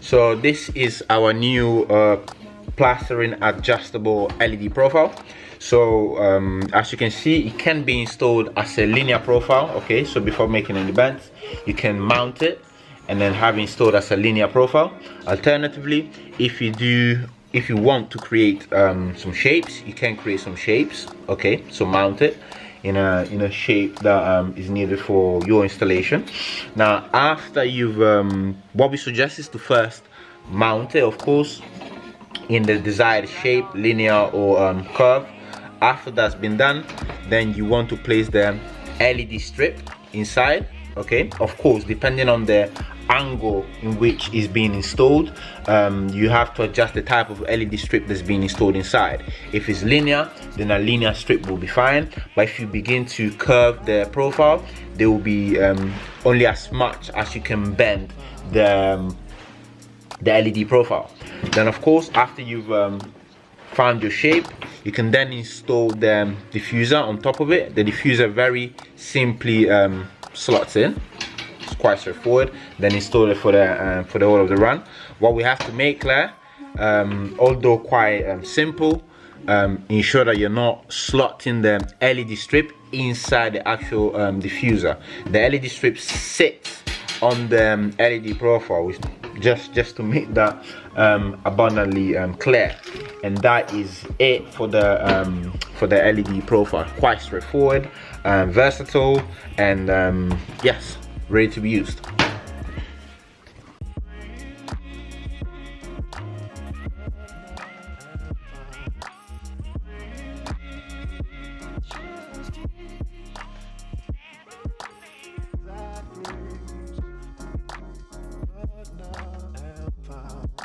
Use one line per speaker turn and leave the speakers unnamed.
So this is our new Plaster-in adjustable LED profile. So as you can see, it can be installed as a linear profile. Okay, so before making any bends, you can mount it and then have it installed as a linear profile. Alternatively, if you want to create some shapes, you can create some shapes. Okay, so mount it in a shape that is needed for your installation. Now after you've what we suggest is to first mount it, of course, in the desired shape, linear or curve. After that's been done, then you want to place the LED strip inside. Okay, of course, depending on the angle in which is being installed, you have to adjust the type of LED strip that's being installed inside. If it's linear, then a linear strip will be fine, but if you begin to curve the profile, there will be only as much as you can bend the LED profile. Then of course, after you've found your shape, you can then install the diffuser on top of it. The diffuser very simply slots in. It's quite straightforward. Then install it for the whole of the run. What we have to make clear, although quite simple, ensure that you're not slotting the LED strip inside the actual diffuser. The LED strip sits on the LED profile, just to make that abundantly clear. And that is it for the LED profile. Quite straightforward, versatile, and yes, ready to be used.